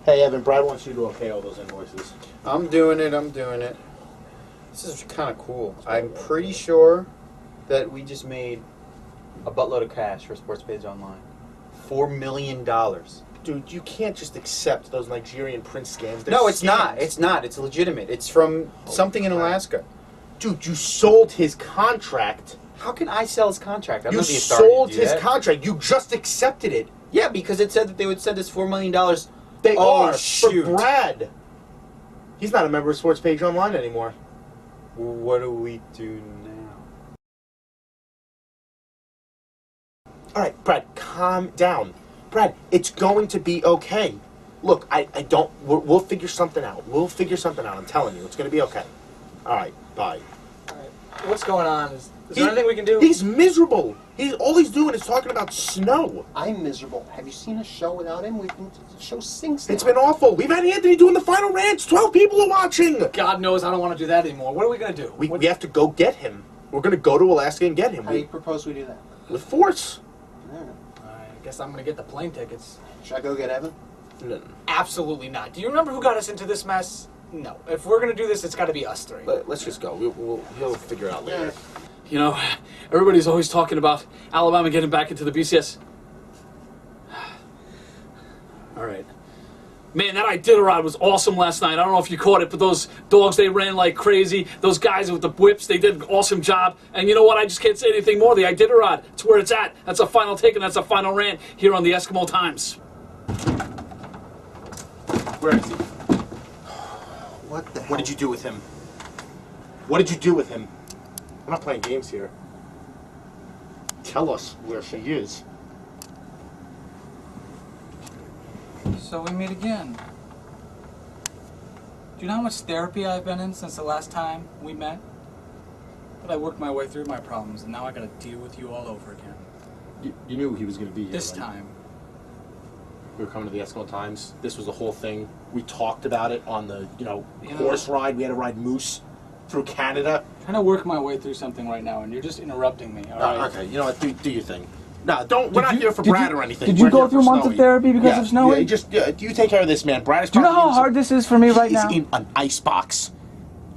Hey, Evan, Brad wants you to okay all those invoices. I'm doing it. This is kind of cool. I'm pretty sure that we just made a buttload of cash for Sports Page Online. $4 million. Dude, you can't just accept those Nigerian prince scams. No, it's not. It's not. It's legitimate. It's from something in Alaska. Dude, you sold his contract. How can I sell his contract? You sold his contract. You just accepted it. Yeah, because it said that they would send us $4 million. They are. Shoot. For Brad. He's not a member of Sports Page Online anymore. Well, what do we do now? All right, Brad, calm down. Brad, it's going to be okay. Look, we'll figure something out. I'm telling you, it's going to be okay. All right, bye. All right. What's going on? Is there anything we can do? He's miserable. All he's doing is talking about snow. I'm miserable. Have you seen a show without him? The show sinks now. It's been awful. We've had Anthony doing the Final Rants. 12 people are watching. God knows I don't want to do that anymore. What are we going to do? We have to go get him. We're going to go to Alaska and get him. How do you propose we do that? With force. I don't know. I guess I'm going to get the plane tickets. Should I go get Evan? No. Absolutely not. Do you remember who got us into this mess? No. If we're going to do this, it's got to be us three. Let's just go. He'll figure it out later. You know, everybody's always talking about Alabama getting back into the BCS. All right. Man, that Iditarod was awesome last night. I don't know if you caught it, but those dogs, they ran like crazy. Those guys with the whips, they did an awesome job. And you know what? I just can't say anything more. The Iditarod, it's where it's at. That's a final take, and that's a final rant here on the Eskimo Times. Where is he? What the hell? What did you do with him? What did you do with him? We're not playing games here. Tell us where she is. So we meet again. Do you know how much therapy I've been in since the last time we met? But I worked my way through my problems, and now I gotta deal with you all over again. You knew he was going to be here. This right? time. We were coming to the Eskimo Times. This was the whole thing. We talked about it on the, horse ride. We had to ride moose through Canada. I'm trying to work my way through something right now, and you're just interrupting me, all right? Okay, you know what? Do your thing. No, we're not here for Brad or anything. Did you We're go here through for months of Snowy. therapy because of Snowy? You take care of this, man. Brad is Do you know trying to how hard this is for me right now? He's in an ice box.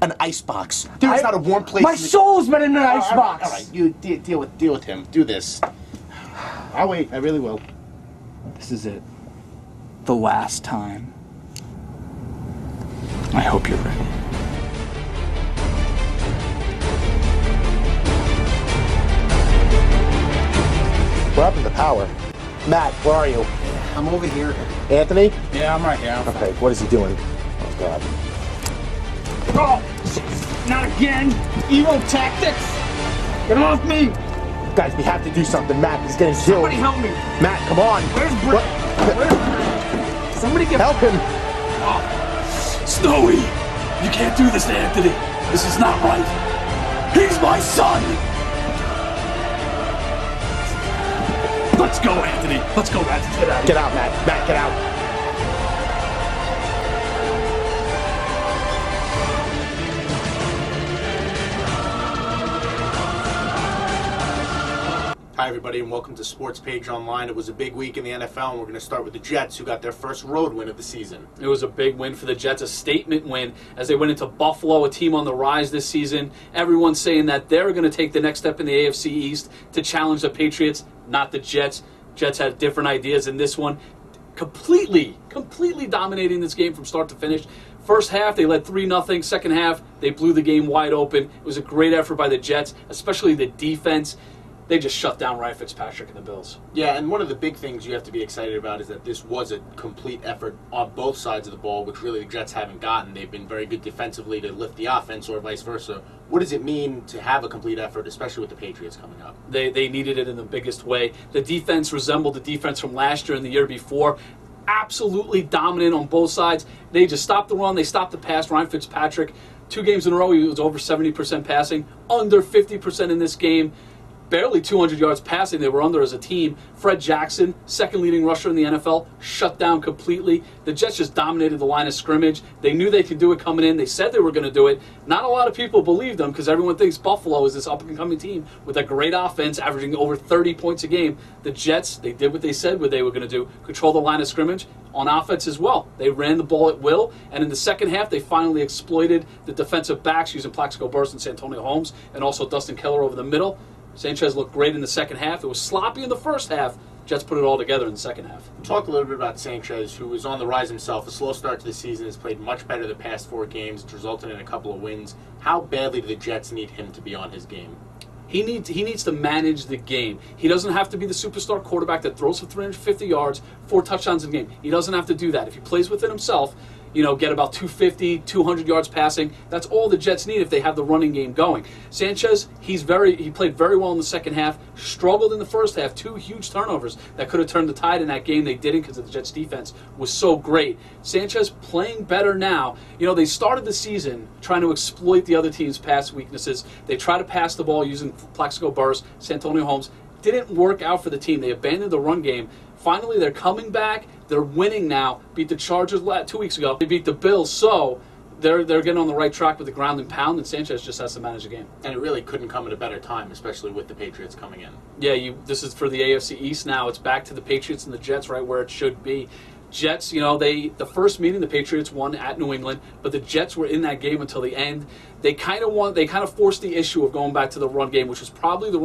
An ice box. Dude, it's not a warm place. My soul's been in an ice box. All right, you deal with him. Do this. I'll wait. I really will. This is it. The last time. I hope you're ready. What happened to power? Matt, where are you? I'm over here. Anthony? Yeah, I'm right here. Okay, what is he doing? Oh, God. Oh! Not again! Evil tactics! Get off me! Guys, we have to do something. Matt, he's getting killed. Somebody help me! Matt, come on. Where's Brad? Somebody get... Help him! Snowy, you can't do this to Anthony. This is not right. He's my son. Let's go, Anthony. Let's go, Matt. Get out. Get out, Matt. Matt, get out. Hi, everybody, and welcome to Sports Page Online. It was a big week in the NFL, and we're going to start with the Jets, who got their first road win of the season. It was a big win for the Jets, a statement win as they went into Buffalo, a team on the rise this season. Everyone's saying that they're going to take the next step in the AFC East to challenge the Patriots, not the Jets. Jets had different ideas in this one. Completely dominating this game from start to finish. First half, they led 3-0. Second half, they blew the game wide open. It was a great effort by the Jets, especially the defense. They just shut down Ryan Fitzpatrick and the Bills. Yeah, and one of the big things you have to be excited about is that this was a complete effort on both sides of the ball, which really the Jets haven't gotten. They've been very good defensively to lift the offense or vice versa. What does it mean to have a complete effort, especially with the Patriots coming up? They needed it in the biggest way. The defense resembled the defense from last year and the year before. Absolutely dominant on both sides. They just stopped the run. They stopped the pass. Ryan Fitzpatrick, 2 games in a row, he was over 70% passing, under 50% in this game. Barely 200 yards passing they were under as a team. Fred Jackson, second leading rusher in the NFL, shut down completely. The Jets just dominated the line of scrimmage. They knew they could do it coming in. They said they were going to do it. Not a lot of people believed them because everyone thinks Buffalo is this up-and-coming team with a great offense averaging over 30 points a game. The Jets, they did what they said what they were going to do, control the line of scrimmage, on offense as well. They ran the ball at will, and in the second half, they finally exploited the defensive backs using Plaxico Burress and Santonio Holmes, and also Dustin Keller over the middle. Sanchez looked great in the second half. It was sloppy in the first half. Jets put it all together in the second half. Talk a little bit about Sanchez, who was on the rise himself. A slow start to the season, has played much better the past 4 games. It's resulted in a couple of wins. How badly do the Jets need him to be on his game? He needs to manage the game. He doesn't have to be the superstar quarterback that throws for 350 yards, 4 touchdowns in a game. He doesn't have to do that. If he plays within himself, get about 250, 200 yards passing. That's all the Jets need if they have the running game going. Sanchez, he played very well in the second half, struggled in the first half, 2 huge turnovers that could have turned the tide in that game. They didn't because the Jets defense was so great. Sanchez playing better now. They started the season trying to exploit the other team's pass weaknesses. They try to pass the ball using Plaxico Burress, Santonio Holmes. Didn't work out for the team. They abandoned the run game. Finally, they're coming back. They're winning now. Beat the Chargers 2 weeks ago. They beat the Bills, so they're getting on the right track with the ground and pound, and Sanchez just has to manage the game. And it really couldn't come at a better time, especially with the Patriots coming in. Yeah, this is for the AFC East now. It's back to the Patriots and the Jets right where it should be. Jets, the first meeting the Patriots won at New England, but the Jets were in that game until the end. They kind of forced the issue of going back to the run game, which was probably the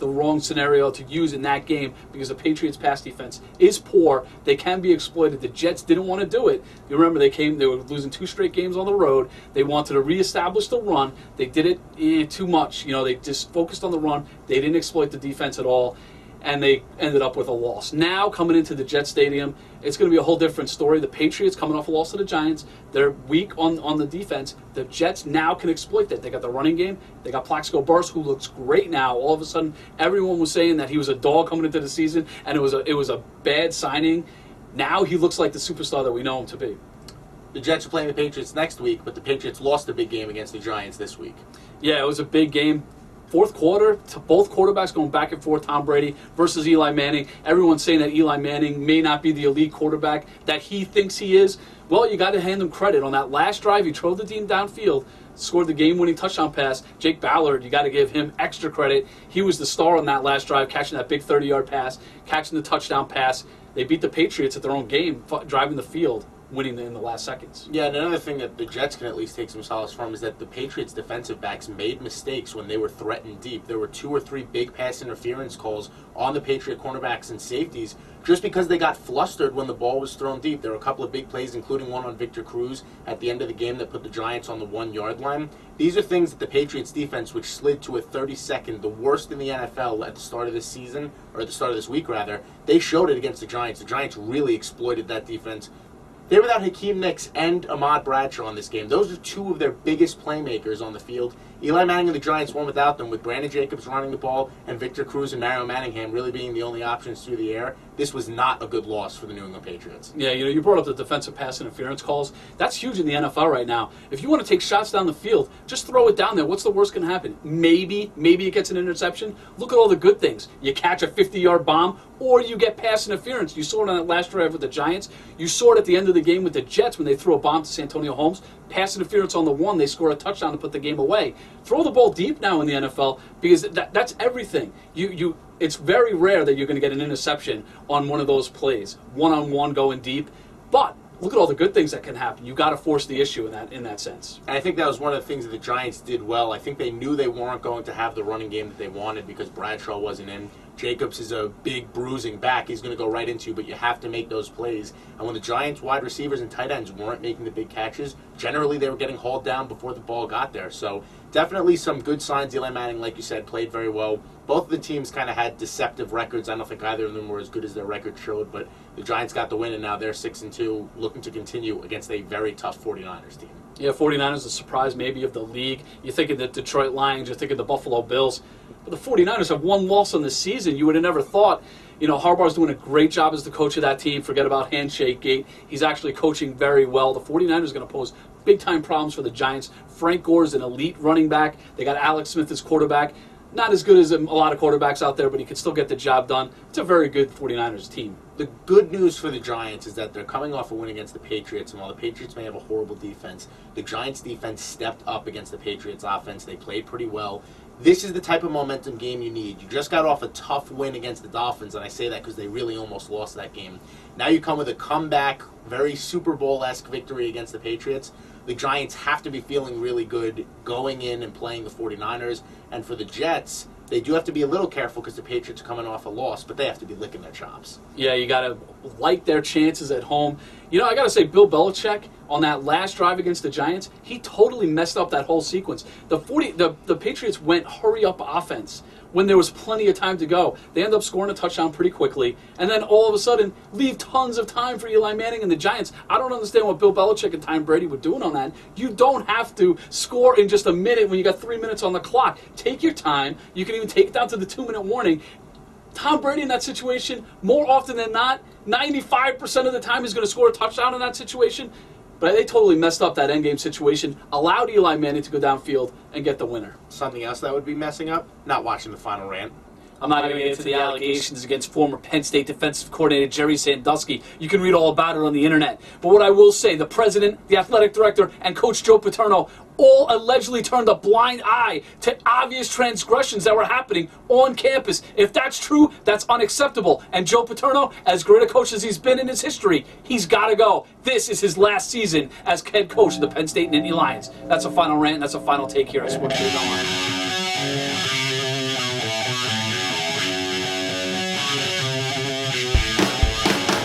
wrong scenario to use in that game because the Patriots' pass defense is poor. They can be exploited. The Jets didn't want to do it. You remember they were losing 2 straight games on the road. They wanted to reestablish the run. They did it too much. They just focused on the run. They didn't exploit the defense at all. And they ended up with a loss. Now, coming into the Jet Stadium, it's going to be a whole different story. The Patriots coming off a loss to the Giants. They're weak on the defense. The Jets now can exploit that. They got the running game. They got Plaxico Burress, who looks great now. All of a sudden, everyone was saying that he was a dog coming into the season, and it was a bad signing. Now he looks like the superstar that we know him to be. The Jets are playing the Patriots next week, but the Patriots lost a big game against the Giants this week. Yeah, it was a big game. Fourth quarter, to both quarterbacks going back and forth, Tom Brady versus Eli Manning. Everyone's saying that Eli Manning may not be the elite quarterback that he thinks he is. Well, you got to hand him credit. On that last drive, he drove the team downfield, scored the game-winning touchdown pass. Jake Ballard, you got to give him extra credit. He was the star on that last drive, catching that big 30-yard pass, catching the touchdown pass. They beat the Patriots at their own game, driving the field, winning in the last seconds. Yeah, and another thing that the Jets can at least take some solace from is that the Patriots' defensive backs made mistakes when they were threatened deep. There were 2 or 3 big pass interference calls on the Patriot cornerbacks and safeties just because they got flustered when the ball was thrown deep. There were a couple of big plays, including one on Victor Cruz at the end of the game that put the Giants on the 1-yard line. These are things that the Patriots' defense, which slid to a 32nd, the worst in the NFL at the start of this season, or at the start of this week, rather, they showed it against the Giants. The Giants really exploited that defense. They're without Hakeem Nicks and Ahmad Bradshaw in this game. Those are 2 of their biggest playmakers on the field. Eli Manning and the Giants won without them, with Brandon Jacobs running the ball and Victor Cruz and Mario Manningham really being the only options through the air. This was not a good loss for the New England Patriots. Yeah, you brought up the defensive pass interference calls. That's huge in the NFL right now. If you want to take shots down the field, just throw it down there. What's the worst going to happen? Maybe it gets an interception. Look at all the good things. You catch a 50-yard bomb, or you get pass interference. You saw it on that last drive with the Giants. You saw it at the end of the game with the Jets when they threw a bomb to Santonio Holmes. Pass interference on the 1. They score a touchdown to put the game away. Throw the ball deep now in the NFL because that's everything. It's very rare that you're going to get an interception on one of those plays, one-on-one going deep. But look at all the good things that can happen. You've got to force the issue in that sense. And I think that was one of the things that the Giants did well. I think they knew they weren't going to have the running game that they wanted because Bradshaw wasn't in. Jacobs is a big bruising back. He's going to go right into you, but you have to make those plays. And when the Giants wide receivers and tight ends weren't making the big catches, generally they were getting hauled down before the ball got there. So definitely some good signs. Eli Manning, like you said, played very well. Both of the teams kind of had deceptive records. I don't think either of them were as good as their record showed, but the Giants got the win, and now they're 6-2, looking to continue against a very tough 49ers team. Yeah, 49ers a surprise maybe of the league. You think of the Detroit Lions, you think of the Buffalo Bills. But the 49ers have 1 loss on the season. You would have never thought. Harbaugh's doing a great job as the coach of that team. Forget about Handshake Gate. He's actually coaching very well. The 49ers are going to pose big-time problems for the Giants. Frank Gore is an elite running back. They got Alex Smith as quarterback. Not as good as a lot of quarterbacks out there, but he can still get the job done. It's a very good 49ers team. The good news for the Giants is that they're coming off a win against the Patriots, and while the Patriots may have a horrible defense, the Giants' defense stepped up against the Patriots' offense. They played pretty well. This is the type of momentum game you need. You just got off a tough win against the Dolphins, and I say that because they really almost lost that game. Now you come with a comeback, very Super Bowl-esque victory against the Patriots. The Giants have to be feeling really good going in and playing the 49ers. And for the Jets, they do have to be a little careful because the Patriots are coming off a loss, but they have to be licking their chops. Yeah, you got to like their chances at home. You know, I got to say, Bill Belichick, on that last drive against the Giants, he totally messed up that whole sequence. The Patriots went hurry-up offense when there was plenty of time to go. They end up scoring a touchdown pretty quickly, and then all of a sudden leave tons of time for Eli Manning and the Giants. I don't understand what Bill Belichick and Tom Brady were doing on that. You don't have to score in just a minute when you got 3 minutes on the clock. Take your time. You can even take it down to the 2-minute warning. Tom Brady in that situation, more often than not, 95% of the time is going to score a touchdown in that situation. But they totally messed up that endgame situation, allowed Eli Manning to go downfield and get the winner. Something else that would be messing up? Not watching the Final Rant. I'm not going to get into the allegations against former Penn State defensive coordinator Jerry Sandusky. You can read all about it on the internet. But what I will say, the president, the athletic director, and Coach Joe Paterno all allegedly turned a blind eye to obvious transgressions that were happening on campus. If that's true, that's unacceptable. And Joe Paterno, as great a coach as he's been in his history, he's got to go. This is his last season as head coach of the Penn State Nittany Lions. That's a final rant, and that's a final take here at Sports Page Online.